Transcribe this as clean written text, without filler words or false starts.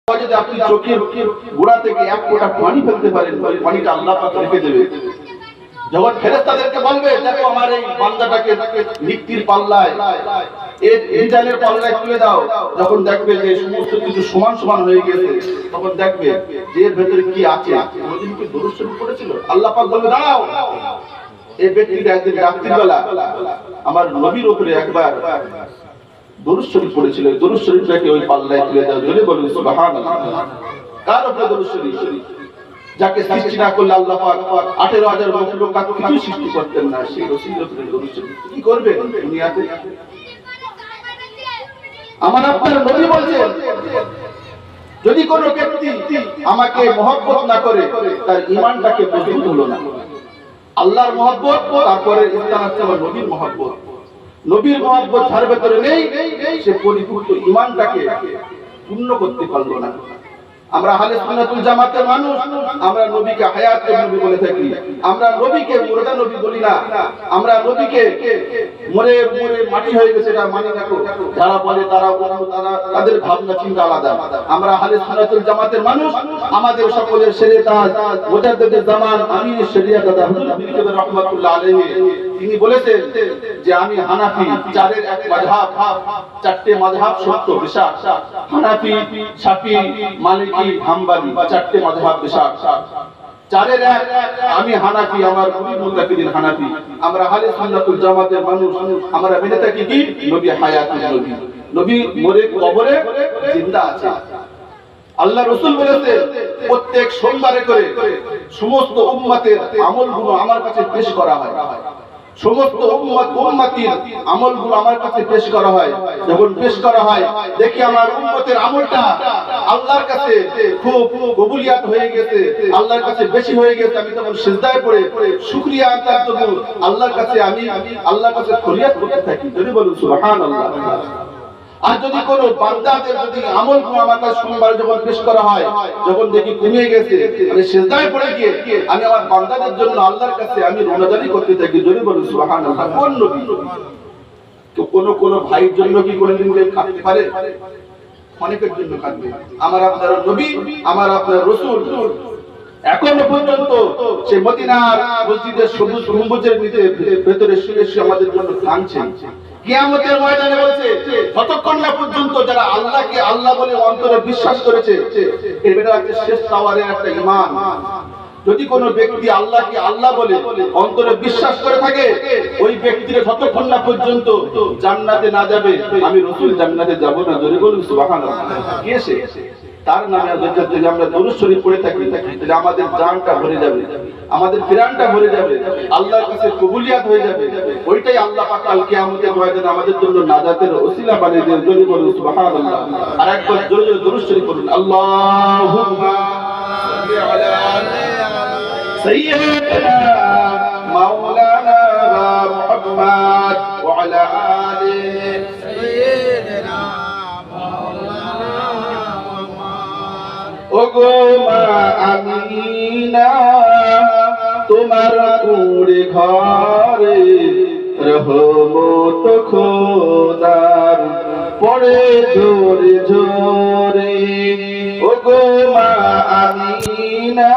যদি আপনি চোখের গোড়া থেকে এক ফোঁটা পানি ফেলতে পারেন, ওই পানিটা আল্লাহ পাক রেখে দেবে। যখন ফেরেশতাদেরকে বলবে, দেখো আমার এই বান্দাটাকে মৃত্যুর পাল্লায়, এর মিজানের পাল্লায় তুলে দাও, যখন দেখবে যে সমস্ত কিছু সমান সমান হয়ে গেছে, তখন দেখবে যে এর ভেতরে কি আছে। কোনদিন কি দরুদ শরীফ পড়েছিল? আল্লাহ পাক বলবে, দাও। এই ব্যক্তিটা একদিন রাত্রিবেলা আমার নবীর উপরে একবার দরুদ শরীফ পড়েছিল। দরুদ শরীফটাকে ওই পাল্লায় তুলে দাও। জোরে বলুন সুবহানাল্লাহ। কার উপরে দরুদ শরীফ? যাকে সৃষ্টি না করলে আল্লাহ পাক 18,000 মখলুকাত কিছু সৃষ্টি করতেন না, সেই রাসূলের উপরে দরুদ শরীফ। কি করবে দুনিয়াতে? আমার আপনার নবী বলছেন, যদি কোনো ব্যক্তি আমাকে মহব্বত না করে, তার ঈমানটাকে মজবুত হলো না। আল্লাহর মহব্বত, তারপরে স্থান আছে আমার নবীর মহব্বত। নবীর মহব্বত যার ভেতরে নেই, সে পরিপূর্ণ ঈমানটাকে পূর্ণ করতে পারলো না। আমরা আহলে সুন্নাতুল জামাতের মানুষ, আমরা নবীকে হায়াতের নবী বলে থাকি। আমরা নবীকে মুর্দা নবী বলি না। আমরা নবীকে মরে মরে মাটি হয়ে গেছে এটা মানি না। যারা বলে তারা তাদের ভাবনা চিন্তা আলাদা। আমরা আহলে সুন্নাতুল জামাতের মানুষ, আমাদের সকলের সেরে তাজ মুজাদ্দিদে জামান আমির শরিয়াত দাদা হুজুর বিরকাত রাহমাতুল্লাহ আলাইহি, তিনি বলেছেন যে আমি হানাফি, চারের এক মাযহাব, চারটি মাযহাব সত্য বিশাল। হানাফি, শাফি, মালিকি, হাম্বলি, চারটি মাযহাব বিশাল। চারের এক আমি হানাফি, আমার মুরিদ মুত্তাকিদিন হানাফি। আমরা আহলে সুন্নাতুল জামাতের মানুষ, আমরা মেনে থাকি কি নবী হায়াতুল নবী, নবী মরে কবরে জিন্দা আছে। আল্লাহ রাসূল বলেছেন, প্রত্যেক সোমবারে করে সমস্ত উম্মতের আমলগুলো আমার কাছে পেশ করা হয়। সমস্ত উম্মতির আমলগুলো আমার কাছে পেশ করা হয়। যখন পেশ করা হয়, দেখি আমার উম্মতের আমলটা আল্লাহর কাছে খুব কবুলিয়াত হয়ে গেছে, আল্লাহর কাছে বেশি হয়ে গেছে। আমি তখন সিজদায় পড়ে শুকরিয়া আদায় করব আল্লাহর কাছে, আমি আল্লাহর কাছে ফরিয়াদ করতে থাকি। যদি বলুন সুবহানাল্লাহ। আর যদি কোনো বান্দাদের যদি আমলগুলো আমার কাছে সোমবার যখন পেশ করা হয়, যখন দেখি কমিয়ে গেছে, আমি সিজদায় পড়ে গিয়ে আমি আমার বান্দাদের জন্য আল্লাহর কাছে আমি রোনাজারি করতে থাকি। যদি বলুন সুবহানাল্লাহ। কোন নবী? তো কোন ভাইয়ের জন্য কি কোনদিন কাঁদতে পারে? অনেকের জন্য কাঁদবে। আমার আপনার নবী, আমার আপনার রাসূল এখন পর্যন্ত সে মদিনার মসজিদের সবুজ গম্বুজের ভেতরে শুয়ে শুয়ে আমাদের জন্য কাঁদছেন। কিয়ামতের ময়দানে বলছে, যতক্ষণ না পর্যন্ত যারা আল্লাহকে আল্লাহ বলে অন্তরে বিশ্বাস করেছে, এটা হচ্ছে শেষ টাওয়ারের একটা ঈমান। যদি কোনো ব্যক্তি আল্লাহকে আল্লাহ বলে অন্তরে বিশ্বাস করে থাকে, ওই ব্যক্তির যতক্ষণ না পর্যন্ত জান্নাতে না যাবে, আমি রাসূল জান্নাতে যাব না। জোরে বলুন সুবহানাল্লাহ। কি আছে তার নামে যদি আমরা দরুদ শরীফ পড়ে থাকি, তাহলে আমাদের জানটা ভরে যাবে, আমাদের প্রাণটা ভরে যাবে, আল্লাহর কাছে কবুলিয়াত হয়ে যাবে। ওইটাই আল্লাহ পাক কাল কিয়ামতের ময়দানে আমাদের জন্য নাজাতের ওসিলা বানিয়ে দেন। জোরে বলুন সুবহানাল্লাহ। আর একবার জোরে জোরে দরুদ শরীফ পড়ুন। আল্লাহুম্মা সাল্লি আলা সাইয়্যিদিনা মাওলানা মুহাম্মদ ওয়া আলা আলি সাইয়্যিদিনা ওগো মা আমিনা, তোমার কুড়ে ঘরে রহমত খোদার পড়ে জোরে জোরে। ওগো মা আমিনা।